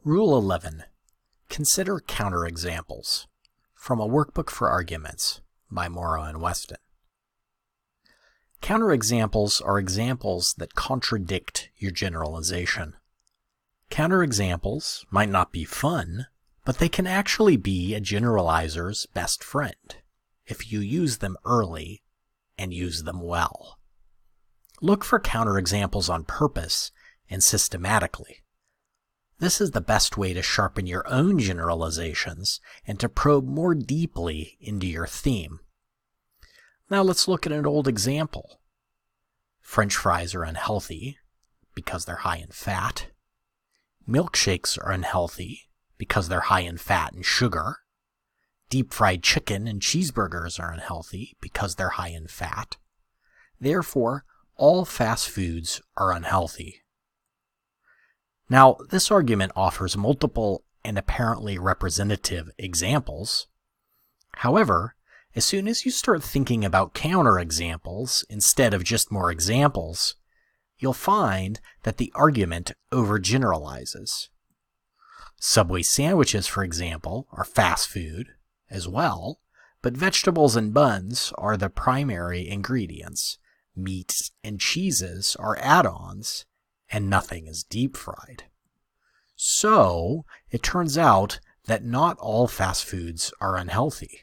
Rule 11. Consider counterexamples. From a Workbook for Arguments by Morrow and Weston. Counterexamples are examples that contradict your generalization. Counterexamples might not be fun, but they can actually be a generalizer's best friend if you use them early and use them well. Look for counterexamples on purpose and systematically. This is the best way to sharpen your own generalizations and to probe more deeply into your theme. Now let's look at an old example. French fries are unhealthy because they're high in fat. Milkshakes are unhealthy because they're high in fat and sugar. Deep-fried chicken and cheeseburgers are unhealthy because they're high in fat. Therefore, all fast foods are unhealthy. Now, this argument offers multiple and apparently representative examples. However, as soon as you start thinking about counterexamples instead of just more examples, you'll find that the argument overgeneralizes. Subway sandwiches, for example, are fast food as well, but vegetables and buns are the primary ingredients. Meats and cheeses are add-ons, and nothing is deep-fried. So, it turns out that not all fast foods are unhealthy.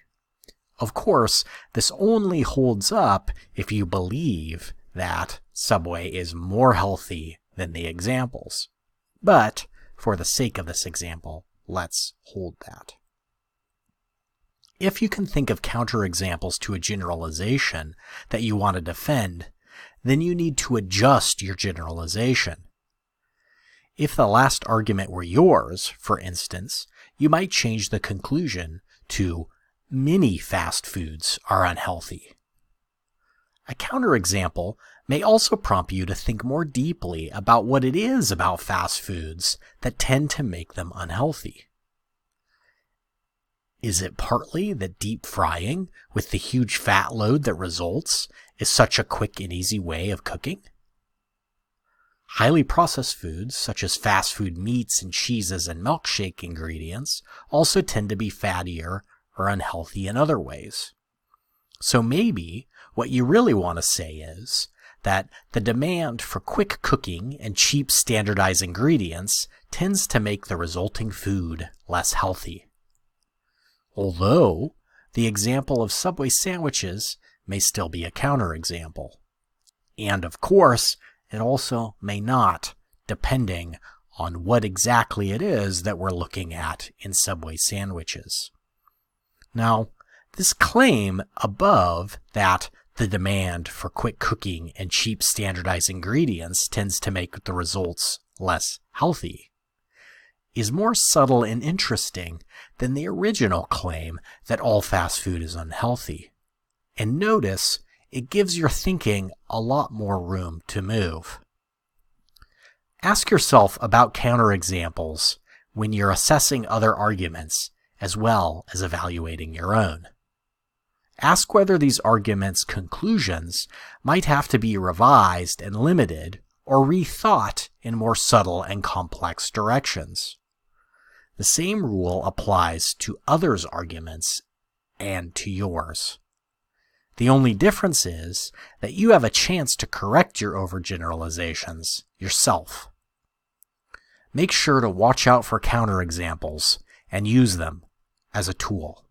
Of course, this only holds up if you believe that Subway is more healthy than the examples. But, for the sake of this example, let's hold that. If you can think of counterexamples to a generalization that you want to defend, then you need to adjust your generalization. If the last argument were yours, for instance, you might change the conclusion to many fast foods are unhealthy. A counterexample may also prompt you to think more deeply about what it is about fast foods that tend to make them unhealthy. Is it partly that deep frying, with the huge fat load that results, is such a quick and easy way of cooking? Highly processed foods, such as fast food meats and cheeses and milkshake ingredients, also tend to be fattier or unhealthy in other ways. So maybe what you really want to say is that the demand for quick cooking and cheap standardized ingredients tends to make the resulting food less healthy. Although, the example of Subway sandwiches may still be a counterexample. And of course, it also may not, depending on what exactly it is that we're looking at in Subway sandwiches. Now, this claim above that the demand for quick cooking and cheap standardized ingredients tends to make the results less healthy is more subtle and interesting than the original claim that all fast food is unhealthy. And notice, it gives your thinking a lot more room to move. Ask yourself about counterexamples when you're assessing other arguments as well as evaluating your own. Ask whether these arguments' conclusions might have to be revised and limited or rethought in more subtle and complex directions. The same rule applies to others' arguments and to yours. The only difference is that you have a chance to correct your overgeneralizations yourself. Make sure to watch out for counterexamples and use them as a tool.